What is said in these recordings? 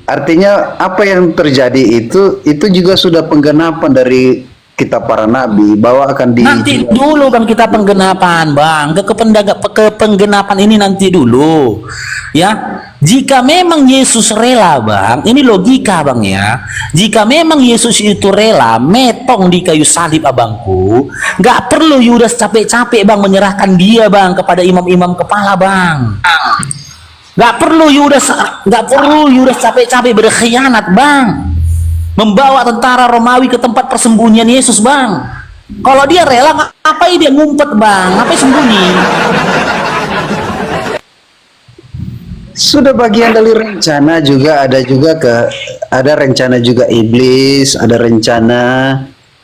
artinya apa yang terjadi itu juga sudah penggenapan dari kitab para nabi bahwa akan di Nanti dulu bang, kita penggenapan bang, ke penggenapan ini nanti dulu ya. Jika memang Yesus rela bang, ini logika bang ya, jika memang Yesus itu rela metong di kayu salib abangku, nggak perlu Yudas capek-capek bang menyerahkan dia bang kepada imam-imam kepala bang. Nggak perlu Yudas capek-capek berkhianat bang, membawa tentara Romawi ke tempat persembunyian Yesus bang. Kalau dia rela, ngapain dia ngumpet bang, ngapain sembunyi? sudah bagian dari rencana juga, ada rencana juga iblis, ada rencana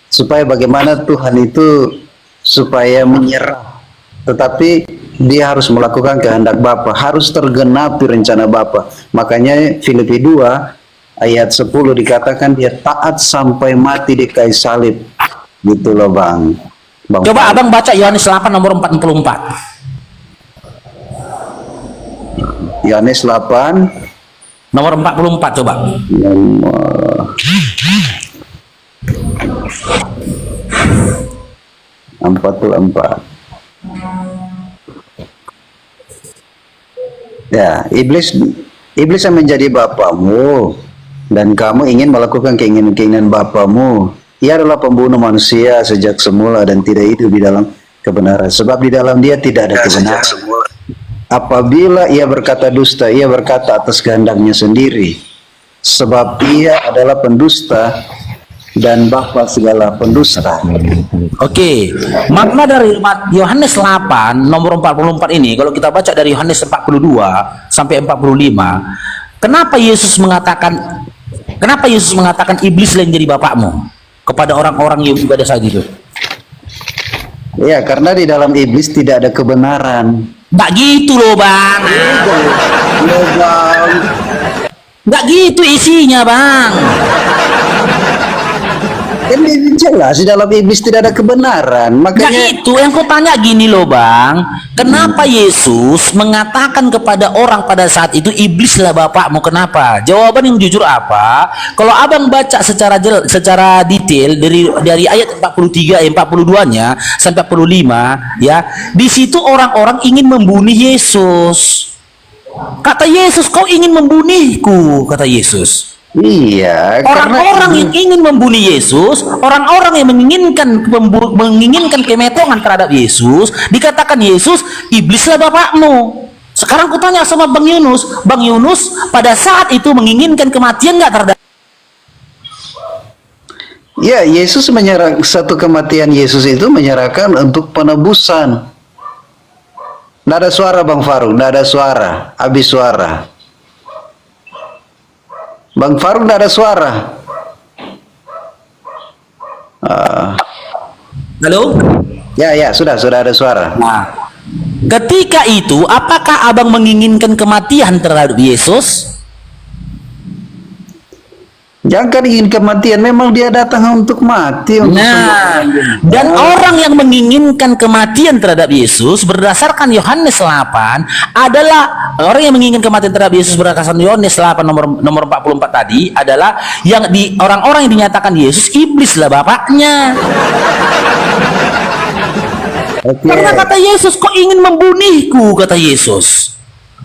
supaya bagaimana Tuhan itu supaya menyerah, tetapi dia harus melakukan kehendak Bapa, harus tergenapi rencana Bapa. Makanya Filipi 2 ayat 10 dikatakan dia taat sampai mati di kayu salib. Gitu loh bang. Coba abang baca Yohanes 8 nomor 44. Yohanes 8 nomor 44 coba. nomor 44. Ya, iblis yang menjadi bapamu dan kamu ingin melakukan keinginan-keinginan bapamu. Ia adalah pembunuh manusia sejak semula dan tidak hidup di dalam kebenaran. Sebab di dalam dia tidak ada kebenaran. Apabila ia berkata dusta, ia berkata atas kehendaknya sendiri. Sebab ia adalah pendusta dan bapa segala pendusta. Oke, makna dari Yohanes 8 nomor 44 ini, kalau kita baca dari Yohanes 42 sampai 45, kenapa Yesus mengatakan iblis yang jadi bapakmu kepada orang-orang yang pada saat itu? Ya, karena di dalam iblis tidak ada kebenaran. Nggak gitu loh bang. Nggak gitu isinya bang. Ini jelas di dalam iblis tidak ada kebenaran. Makanya Nggak itu yang ku tanya gini loh bang, kenapa Yesus mengatakan kepada orang pada saat itu iblislah bapakmu? Kenapa? Jawaban yang jujur apa? Kalau abang baca secara detail dari ayat 43 42-nya sampai 45 ya, di situ orang-orang ingin membunuh Yesus. Kata Yesus, kau ingin membunuhku, kata Yesus. iya, Orang-orang yang ingin membunuh Yesus, orang-orang yang menginginkan kemetongan terhadap Yesus, dikatakan Yesus, iblislah bapakmu. Sekarang kutanya sama Bang Yunus, pada saat itu menginginkan kematian nggak terhadap? ya, Yesus menyerah, satu kematian Yesus itu menyerahkan untuk penebusan. Nggak ada suara Bang Faruk, nggak ada suara, habis suara. Bang Faruk nggak ada suara. Halo? Ya, sudah ada suara. Nah, ketika itu, apakah abang menginginkan kematian terhadap Yesus? Jangan ingin kematian, memang dia datang untuk mati. Dan orang yang menginginkan kematian terhadap Yesus berdasarkan Yohanes 8 adalah orang yang menginginkan kematian terhadap Yesus berdasarkan Yohanes 8 nomor 44 tadi adalah yang orang-orang yang dinyatakan Yesus iblislah bapaknya. Karena kata Yesus, kok ingin membunuhku, kata Yesus.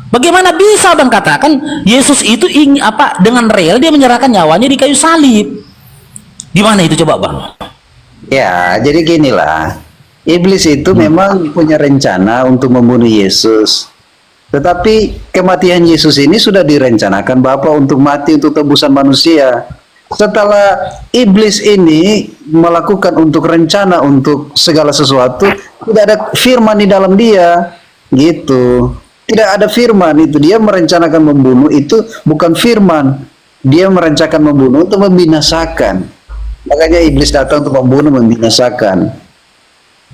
Bagaimana bisa bang katakan Yesus itu dengan real dia menyerahkan nyawanya di kayu salib? Di mana itu coba bang? Ya, jadi ginilah. Iblis itu memang punya rencana untuk membunuh Yesus. Tetapi kematian Yesus ini sudah direncanakan Bapa untuk mati untuk tebusan manusia. Setelah iblis ini melakukan untuk rencana untuk segala sesuatu, tidak ada firman di dalam dia. Gitu. Tidak ada firman itu, dia merencanakan membunuh itu bukan firman. Dia merencanakan membunuh untuk membinasakan. Makanya iblis datang untuk membunuh, membinasakan.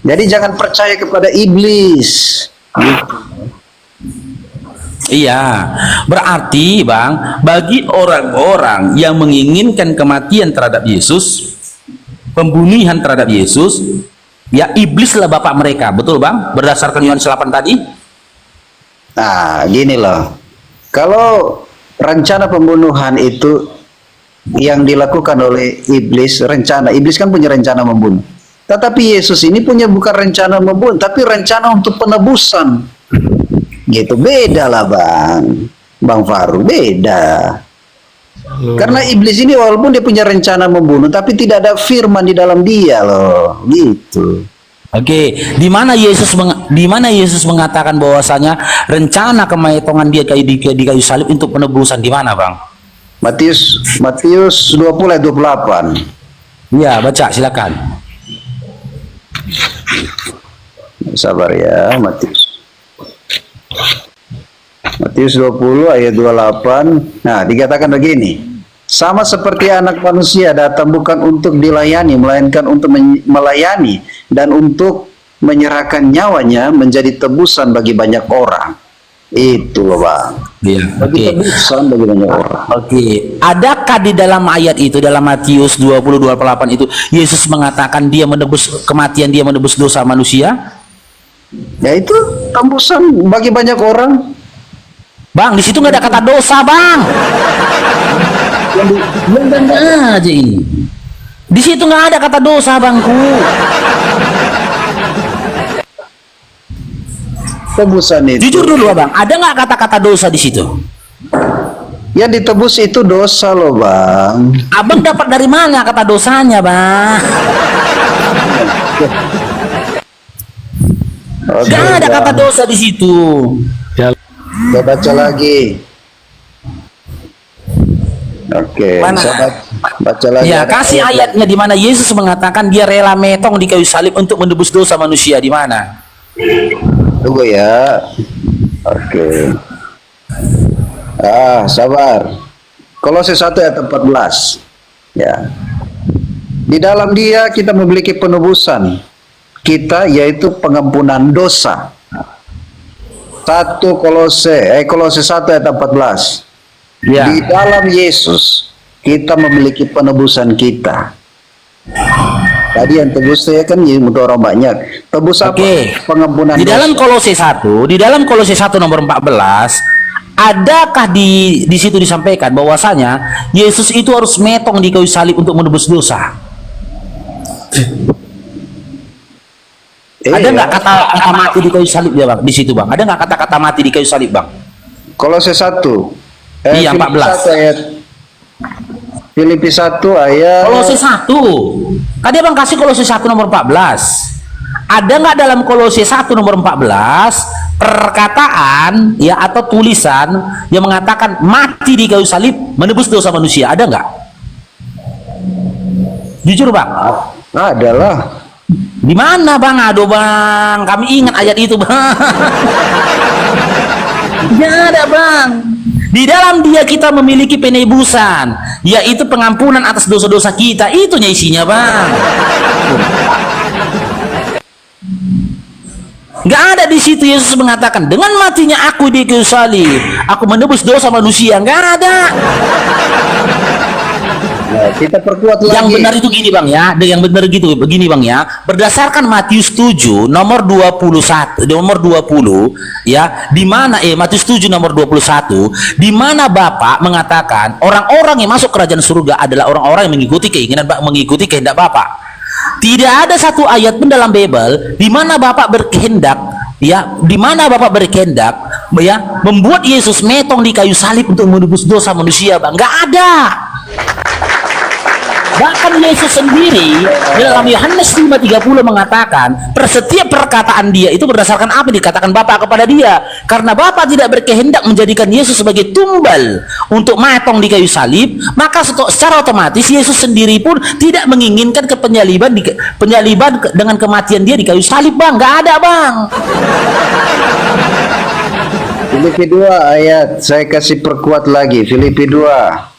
Jadi jangan percaya kepada iblis. Iya, berarti bang, bagi orang-orang yang menginginkan kematian terhadap Yesus, pembunuhan terhadap Yesus, ya iblislah bapak mereka, betul bang? Berdasarkan Yohanes 8 tadi. Nah, gini loh. Kalau rencana pembunuhan itu yang dilakukan oleh iblis, rencana. Iblis kan punya rencana membunuh. Tetapi Yesus ini punya bukan rencana membunuh, tapi rencana untuk penebusan. Gitu, beda lah Bang Faru, beda. Karena iblis ini walaupun dia punya rencana membunuh, tapi tidak ada firman di dalam dia loh, gitu. Oke, di mana Yesus mengatakan bahwasanya rencana kemayetongan dia di kayu salib untuk penebusan di mana, Bang? Matius 20 ayat 28. Ya, baca silakan. Sabar ya, Matius 20 ayat 28. Nah, dikatakan begini. Sama seperti anak manusia datang bukan untuk dilayani, melainkan untuk melayani dan untuk menyerahkan nyawanya menjadi tebusan bagi banyak orang. Itu loh Bang. Iya, Bagi tebusan bagi banyak orang. Oke. Adakah di dalam ayat itu, dalam Matius 20:28 itu, Yesus mengatakan dia menebus kematian, dia menebus dosa manusia? Ya itu tembusan bagi banyak orang. Bang, di situ nggak ada kata dosa, Bang. Yang aja ini. Di situ nggak ada kata dosa, Bangku. Tebusan itu. Jujur dulu, Bang. Ada nggak kata-kata dosa di situ? Yang ditebus itu dosa loh Bang. Abang dapat dari mana kata dosanya, Bang? Oke, Nggak ada Bang. kata dosa di situ. Kita baca lagi. Oke, Mana? saya baca lagi. Ya, Ada kasih ayatnya di mana Yesus mengatakan dia rela metong di kayu salib untuk menebus dosa manusia, di mana? Tunggu ya. Oke. Sabar. Kolose 1 ayat 14. Ya. Di dalam dia kita memiliki penebusan kita, yaitu pengampunan dosa. Kolose 1 ayat 14. Ya. Di dalam Yesus kita memiliki penebusan kita. Tadi yang tebus saya kan untuk orang banyak. Tebus apa? Oke. Pengampunan Di dalam dosa. Kolose 1 nomor 14, adakah di situ disampaikan bahwasanya Yesus itu harus metong di kayu salib untuk menebus dosa? Ada nggak kata mati di kayu salib ya, Bang? Di situ, Bang. Ada nggak kata-kata mati di kayu salib, Bang? Kolose 1. Iya, 14. Filipi 1 ayat. Kolose 1. Tadi Abang kasih Kolose 1 nomor 14. Ada nggak dalam Kolose 1 nomor 14 perkataan ya atau tulisan yang mengatakan mati di kayu salib menebus dosa manusia? Ada nggak? Jujur, Bang. Adalah. Di mana, Bang? Aduh, Bang. Kami ingat ayat itu, Bang. Tidak ada, Bang. Di dalam dia kita memiliki penebusan, yaitu pengampunan atas dosa-dosa kita. Itunya isinya, Bang. Gak ada di situ Yesus mengatakan dengan matinya aku di kayu salib, aku menebus dosa manusia. Gak ada. Nah, kita perkuat lagi. Yang benar itu gini, Bang ya. Yang benar gitu begini, Bang ya. Berdasarkan Matius 7 nomor 21 nomor 20 ya, di mana Matius 7 nomor 21 di mana Bapak mengatakan orang-orang yang masuk kerajaan surga adalah orang-orang yang mengikuti keinginan mengikuti kehendak Bapak. Tidak ada satu ayat pun dalam Bible di mana Bapak berkehendak ya, di mana Bapak berkehendak ya membuat Yesus metong di kayu salib untuk menebus dosa manusia, Bang. Nggak ada. Bahkan Yesus sendiri dalam Yohanes 5:30 mengatakan setiap perkataan dia itu berdasarkan apa yang dikatakan Bapa kepada dia, karena Bapa tidak berkehendak menjadikan Yesus sebagai tumbal untuk matong di kayu salib, maka secara otomatis Yesus sendiri pun tidak menginginkan penyaliban dengan kematian dia di kayu salib, Bang. Nggak ada, Bang. Filipi 2 ayat, saya kasih perkuat lagi. Filipi 2.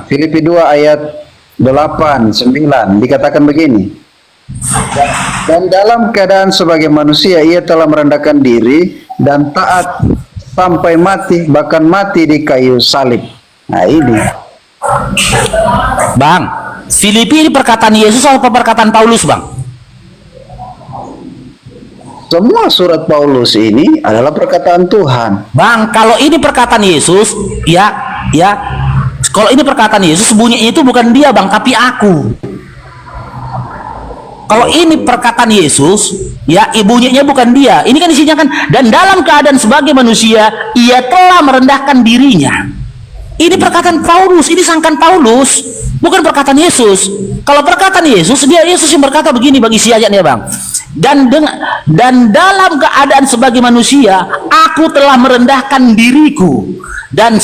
Filipi 2 ayat 8, 9 dikatakan begini. Dan dalam keadaan sebagai manusia ia telah merendahkan diri dan taat sampai mati, bahkan mati di kayu salib. Nah ini. Bang, Filipi ini perkataan Yesus atau perkataan Paulus, Bang? Semua surat Paulus ini adalah perkataan Tuhan. Bang, kalau ini perkataan Yesus, ya, ya. Kalau ini perkataan Yesus, bunyinya itu bukan dia, Bang, tapi aku. Kalau ini perkataan Yesus, ya, ibunya bukan dia. Ini kan isinya kan, dan dalam keadaan sebagai manusia, ia telah merendahkan dirinya. Ini perkataan Paulus, ini sangkan Paulus, bukan perkataan Yesus. Kalau perkataan Yesus, dia Yesus yang berkata begini, bagi isi ayatnya, Bang. Dan dalam keadaan sebagai manusia, aku telah merendahkan diriku dan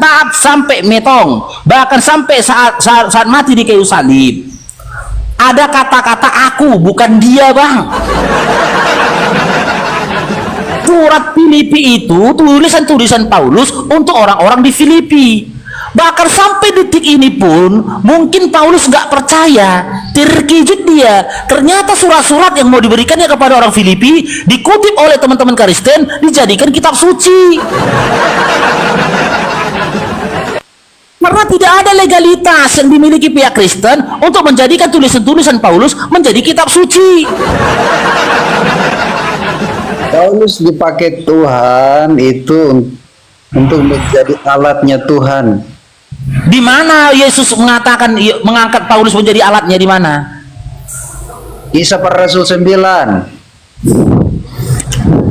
taat sampai metong, bahkan sampai saat mati di kayu salib. Ada kata-kata aku, bukan dia, Bang. Surat Filipi itu tulisan-tulisan Paulus untuk orang-orang di Filipi. Bahkan sampai detik ini pun mungkin Paulus nggak percaya, terkejut dia. Ternyata surat-surat yang mau diberikannya kepada orang Filipi dikutip oleh teman-teman Kristen, dijadikan kitab suci. Karena tidak ada legalitas yang dimiliki pihak Kristen untuk menjadikan tulisan-tulisan Paulus menjadi kitab suci. Paulus dipakai Tuhan itu untuk menjadi alatnya Tuhan. Di mana Yesus mengatakan mengangkat Paulus menjadi alatnya, di mana? Kisah Para Rasul 9.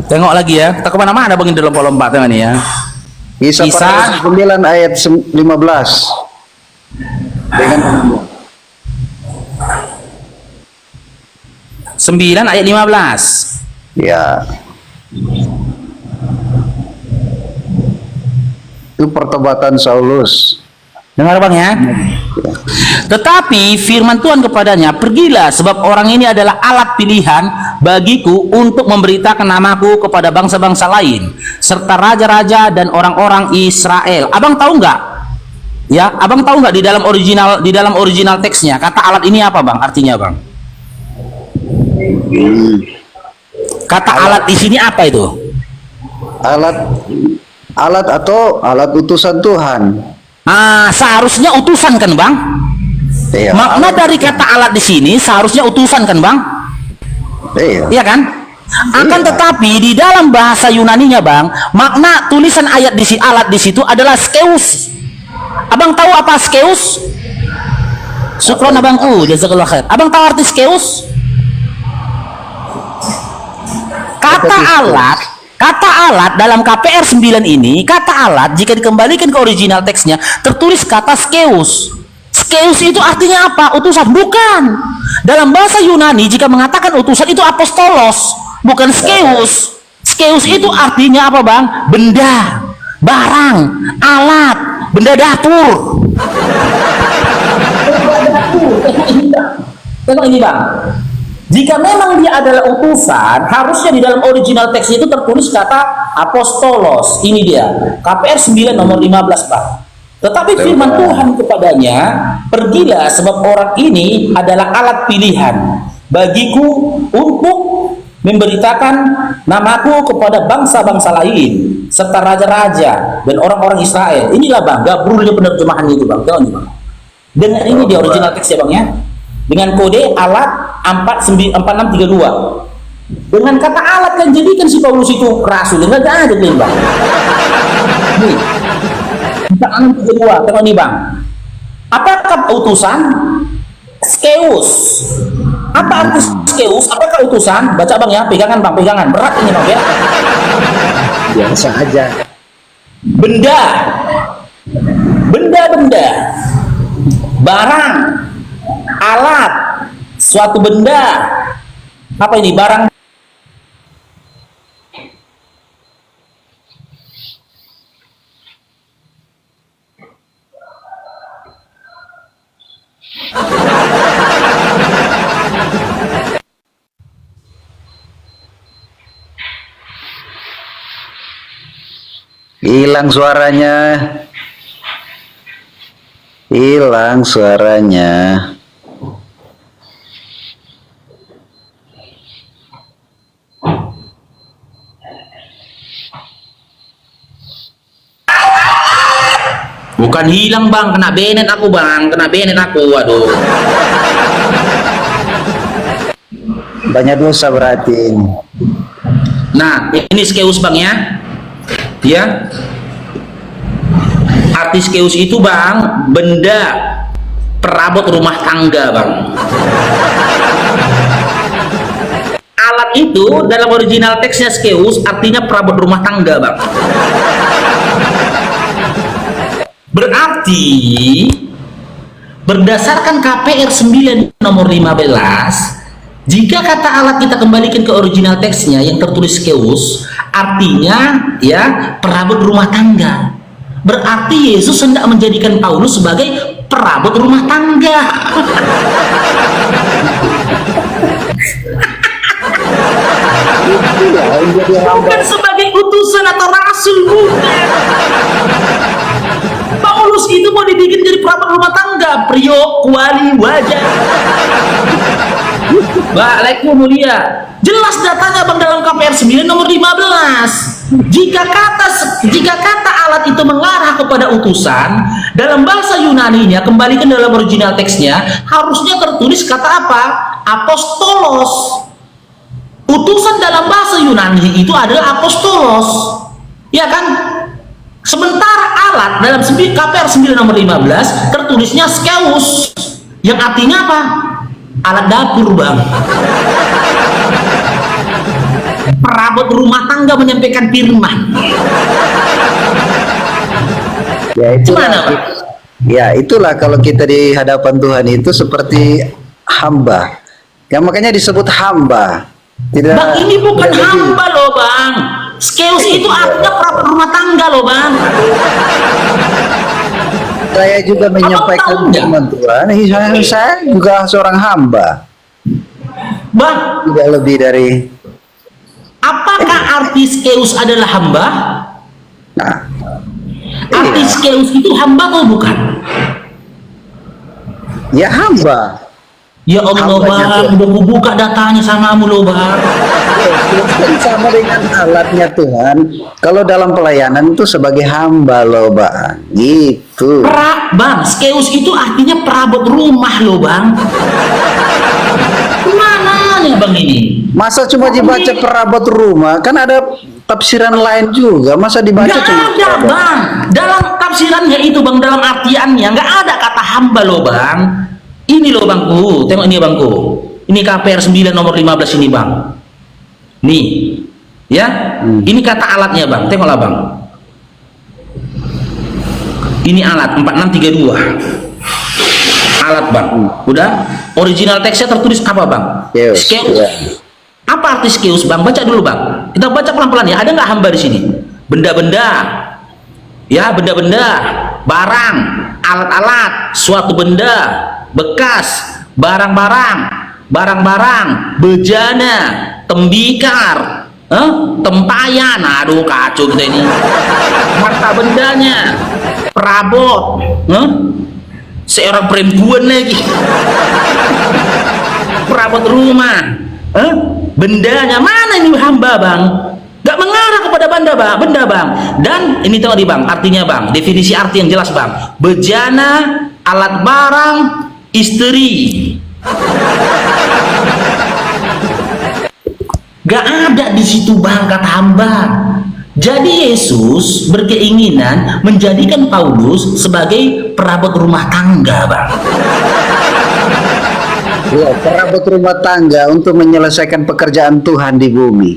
Tengok lagi ya, kita kemana-mana bang dalam lompat tengok nih ya. Kisah Para Rasul 9 ayat 15. Dengan 9 ayat 15. ya. Itu pertobatan Saulus. Dengar bang ya. Tetapi firman Tuhan kepadanya, pergilah sebab orang ini adalah alat pilihan bagiku untuk memberitakan namaku kepada bangsa-bangsa lain serta raja-raja dan orang-orang Israel. Abang tahu nggak? Ya, abang tahu nggak di dalam original teksnya kata alat ini apa bang? Artinya bang? Kata alat di sini apa itu? Alat atau alat utusan Tuhan. Seharusnya utusan kan bang? Iya. Makna dari kata alat di sini seharusnya utusan kan bang? Iya. Iya kan? Akan tetapi di dalam bahasa Yunaninya bang, makna tulisan ayat di alat di situ adalah skeus. Abang tahu apa skeus? Syukron abangku, jazakallah khair. Abang tahu arti skeus? Kata alat dalam KPR 9 ini, kata alat jika dikembalikan ke original teksnya tertulis kata skeus. Skeus itu artinya apa? Utusan? Bukan. Dalam bahasa Yunani jika mengatakan utusan itu apostolos, bukan skeus. Skeus itu artinya apa bang? Benda, barang, alat, benda dapur. Tengok ini bang. Jika memang dia adalah utusan, harusnya di dalam original teks itu tertulis kata apostolos. Ini dia, KPR 9 nomor 15, Pak. Tetapi firman Tuhan kepadanya, pergilah sebab orang ini adalah alat pilihan bagiku untuk memberitakan namaku kepada bangsa-bangsa lain serta raja-raja dan orang-orang Israel. Inilah bang, gabrulnya penerjemahan itu bang. Tahu nih bang. Dengan ini di original teks ya bang ya. Dengan kode alat 4632. Dengan kata alat kan jadikan si Paulus itu rasul. Enggak ada nih bang. Nih 4632. Tengok nih bang. Apakah utusan? Skeus. Apa arti skeus? Apakah utusan? Baca bang ya. Pegangan bang. Pegangan. Berat ini bang ya. Biasa aja. Benda. Benda-benda. Barang. Alat, suatu benda. Apa ini? Barang. Hilang suaranya. Hilang suaranya. Bukan hilang bang, kena benet aku bang, kena benet aku, waduh. Banyak dosa berarti ini. Nah, ini skeus bang ya. Ya. Arti skeus itu bang, benda perabot rumah tangga bang. Alat itu dalam original teksnya skeus artinya perabot rumah tangga bang. Berarti berdasarkan KPR 9 nomor 15, jika kata alat kita kembalikan ke original teksnya yang tertulis skeus, artinya ya perabot rumah tangga. Berarti Yesus hendak menjadikan Paulus sebagai perabot rumah tangga. Bukan sebagai utusan atau rasul, bukan. Paulus itu mau dibikin jadi perabot rumah tangga, priok, kuali, wajah. Waalaikumsalam mulia. Jelas datanya bang dalam KPR 9 nomor 15. Jika kata alat itu mengarah kepada utusan, dalam bahasa Yunaninya kembalikan dalam original teksnya harusnya tertulis kata apa? Apostolos. Utusan dalam bahasa Yunani itu adalah apostolos. Ya kan? Sementara alat dalam KPR 9 nomor 15 tertulisnya skeus, yang artinya apa? Alat dapur bang. Perabot rumah tangga menyampaikan firman. Ya itulah, Gimana, Pak? ya itulah kalau kita di hadapan Tuhan itu seperti hamba. Ya makanya disebut hamba. Tidak. Bang, ini bukan tidak hamba loh bang. Skeus itu artinya perabot rumah tangga loh bang. Saya juga menyampaikan tahu nggak? firman Tuhan. Saya juga seorang hamba. Bang, Tidak lebih dari. apakah arti skeus adalah hamba? Nah, Arti iya. skeus itu hamba atau bukan? Ya hamba. Ya Allah Hambanya bang, Tuhan. udah buka datanya samamu loh bang. Kan sama dengan alatnya Tuhan. Kalau dalam pelayanan itu sebagai hamba loh bang. Gitu. Bang, skeus itu artinya perabot rumah loh bang. Gimana nih bang ini? Masa cuma dibaca perabot rumah? Kan ada tafsiran lain juga. Masa dibaca Gak cuma ada bang. Dalam tafsirannya itu bang, dalam artiannya nggak ada kata hamba loh bang. Ini loh bangku, tengok ini bangku. Ini KPR 9 nomor 15 ini bang. Nih, ya. Ini kata alatnya bang, tengoklah bang. Ini alat 4632. Alat bang. Udah? Original teksnya tertulis apa bang? Skeus, Skeus. ya. Apa arti skeus bang? Baca dulu bang. Kita baca pelan-pelan ya. Ada nggak hamba di sini? Benda-benda. Ya, benda-benda, barang, alat-alat, suatu benda, bekas, barang-barang, bejana, tembikar, tempayan. Aduh kacau kita ini. Harta bendanya, perabot, seorang perempuan lagi, perabot rumah, bendanya mana ini hamba bang? Gak mengarah kepada benda bang. Dan ini tengok di bang, artinya bang, definisi arti yang jelas bang. Bejana, alat barang, istri. Gak ada di situ bang kata hamba. Jadi Yesus berkeinginan menjadikan Paulus sebagai perabot rumah tangga bang. Ya, perabot rumah tangga untuk menyelesaikan pekerjaan Tuhan di bumi.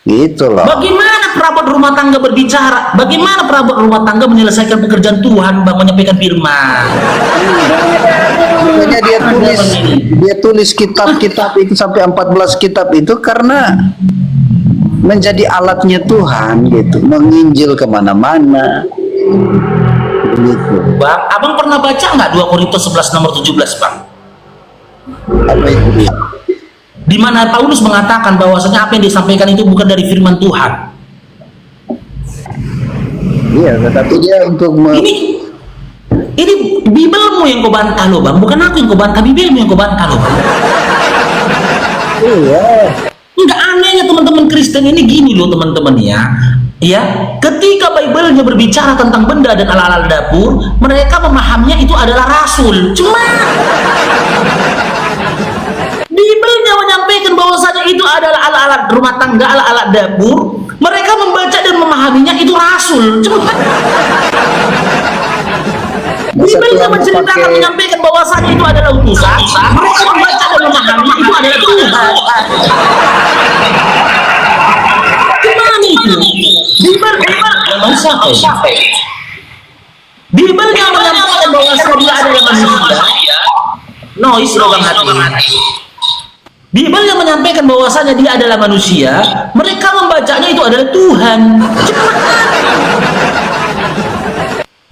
Gitu loh. Bagaimana perabot rumah tangga berbicara? Bagaimana perabot rumah tangga menyelesaikan pekerjaan Tuhan bang, menyampaikan firman? Makanya dia tulis kitab-kitab itu sampai 14 kitab itu karena menjadi alatnya Tuhan gitu, menginjil kemana-mana gitu. Bang, abang pernah baca nggak 2 Korintus 11 nomor 17 bang? Apa itu dia? Di mana Paulus mengatakan bahwasanya apa yang disampaikan itu bukan dari firman Tuhan. Iya, tetapi dia untuk Ini Bibelmu yang kau bantah loh bang, bukan aku yang kau bantah, Bibelmu yang kau bantah loh bang. iya. Enggak, anehnya teman-teman Kristen ini gini loh teman-teman ya. Ya, ketika Bible-nya berbicara tentang benda dan alat-alat dapur, mereka memahaminya itu adalah rasul. Cuma Bible-nya menyampaikan menyampaikan bahwasanya itu adalah alat-alat rumah tangga, alat-alat dapur, mereka membaca dan memahaminya itu rasul. Coba. Bibelnya menceritakan, menyampaikan bahwasanya itu adalah utusan, mereka membaca dan memahami itu adalah Tuhan. Gimana itu? Bibelnya menyampaikan bahwasanya dia adalah manusia. Noise logam hati. Bibelnya menyampaikan bahwasanya dia adalah manusia, mereka membacanya itu adalah Tuhan.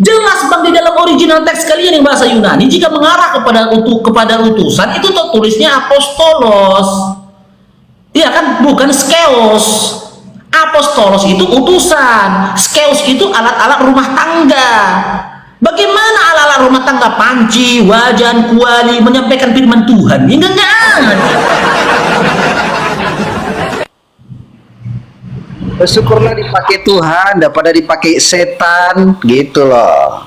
Jelas bang, di dalam original teks kalian yang bahasa Yunani, jika mengarah kepada utusan itu tulisnya apostolos, iya kan, bukan skeos. Apostolos itu utusan, skeos itu alat-alat rumah tangga. Bagaimana alat-alat rumah tangga, panci, wajan, kuali menyampaikan firman Tuhan? Ya enggak ada. Bersyukurlah dipakai Tuhan daripada dipakai setan, gitu loh.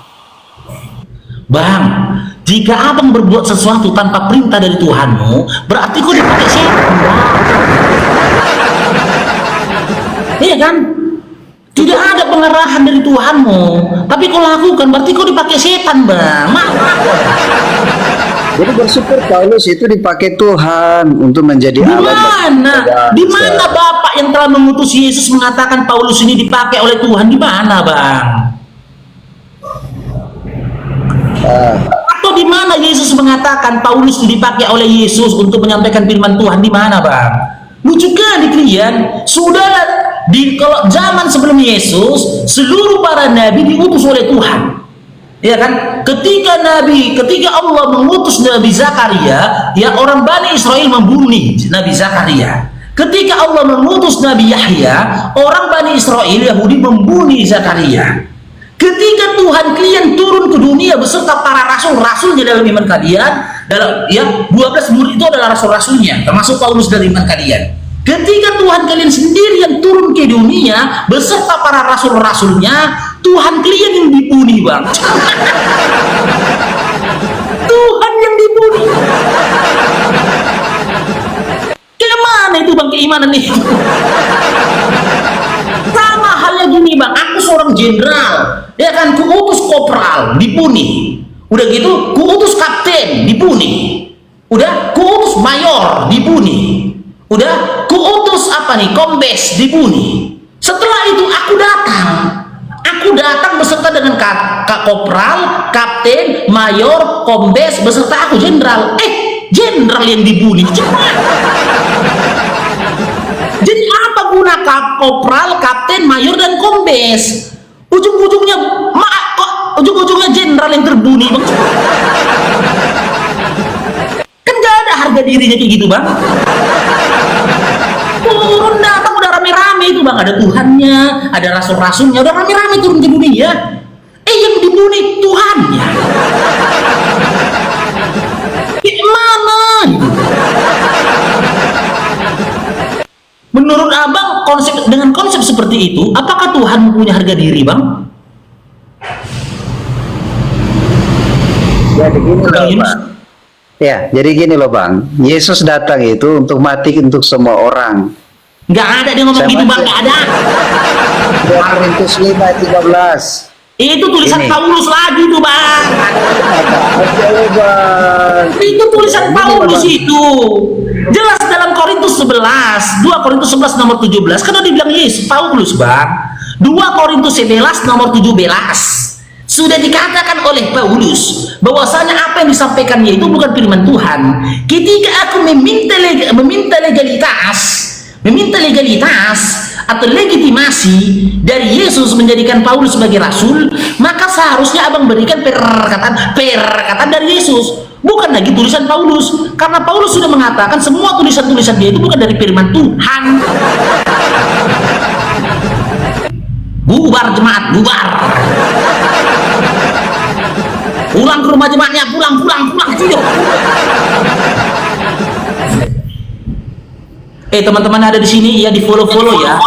Bang, jika abang berbuat sesuatu tanpa perintah dari Tuhanmu, berarti kau dipakai setan, bang. Iya kan? Tidak ada pengarahan dari Tuhanmu, tapi kau lakukan, berarti kau dipakai setan, bang. Jadi bersyukur Paulus itu dipakai Tuhan untuk menjadi alat. Di mana Bapak yang telah mengutus Yesus mengatakan Paulus ini dipakai oleh Tuhan? Di mana, bang? Atau di mana Yesus mengatakan Paulus dipakai oleh Yesus untuk menyampaikan firman Tuhan? Di mana, bang? Lucu kali kalian. Sudah kalau zaman sebelum Yesus, seluruh para nabi diutus oleh Tuhan. Ya kan? Ketika Allah mengutus Nabi Zakaria, ya orang Bani Israel membunuh Nabi Zakaria. Ketika Allah mengutus Nabi Yahya, orang Bani Israel Yahudi membunuh Zakaria. Ketika Tuhan kalian turun ke dunia beserta para rasul-rasulnya dalam iman kalian, dalam ya 12 murid itu adalah rasul-rasulnya, termasuk Paulus dari iman kalian. Ketika Tuhan kalian sendiri yang turun ke dunia beserta para rasul-rasulnya, Tuhan kalian yang dibunuh, bang. Tuhan yang dibunuh. Kemana itu, bang, keimanan itu? Sama halnya gini, bang, aku seorang jenderal, ya kan, kuutus kopral, dibunuh. Udah gitu, kuutus kapten, dibunuh. Udah, kuutus mayor, dibunuh. Udah, kuutus apa nih, kombes, dibunuh. Setelah itu aku datang beserta dengan kak kopral, kapten, mayor, kombes, beserta aku jenderal. Jenderal yang dibunuh. Cepat. Jadi apa guna kopral, kapten, mayor, dan kombes? Ujung-ujungnya jenderal yang terbunuh, bang. Kan gak ada harga dirinya kayak gitu, bang. Turun datang udah rame-rame itu, bang, ada Tuhannya, ada rasul-rasulnya, udah rame-rame turun ke dunia. Yang dibunuh Tuhannya. Gimana? Menurut abang, dengan konsep seperti itu, apakah Tuhan punya harga diri, bang? Jadi gini loh, bang. Yesus datang itu untuk mati untuk semua orang. Nggak ada dia ngomong gitu, bang, nggak ada. Korintus 5:13. Itu tulisan Ini. Paulus lagi tuh, bang. Itu tulisan Paulus itu. Jelas dalam Korintus 11, 2 Korintus 11 nomor 17. Kan udah dibilang Yesus, Paulus, bang. 2 Korintus 11 nomor 17. Sudah dikatakan oleh Paulus bahwasanya apa yang disampaikannya itu bukan firman Tuhan. Ketika aku meminta legalitas atau legitimasi dari Yesus menjadikan Paulus sebagai rasul, maka seharusnya abang berikan perkataan dari Yesus, bukan lagi tulisan Paulus, karena Paulus sudah mengatakan semua tulisan-tulisan dia itu bukan dari firman Tuhan. Bubar jemaat, bubar. Pulang ke rumah jemaatnya, pulang. Teman-teman ada di sini ya, di follow ya.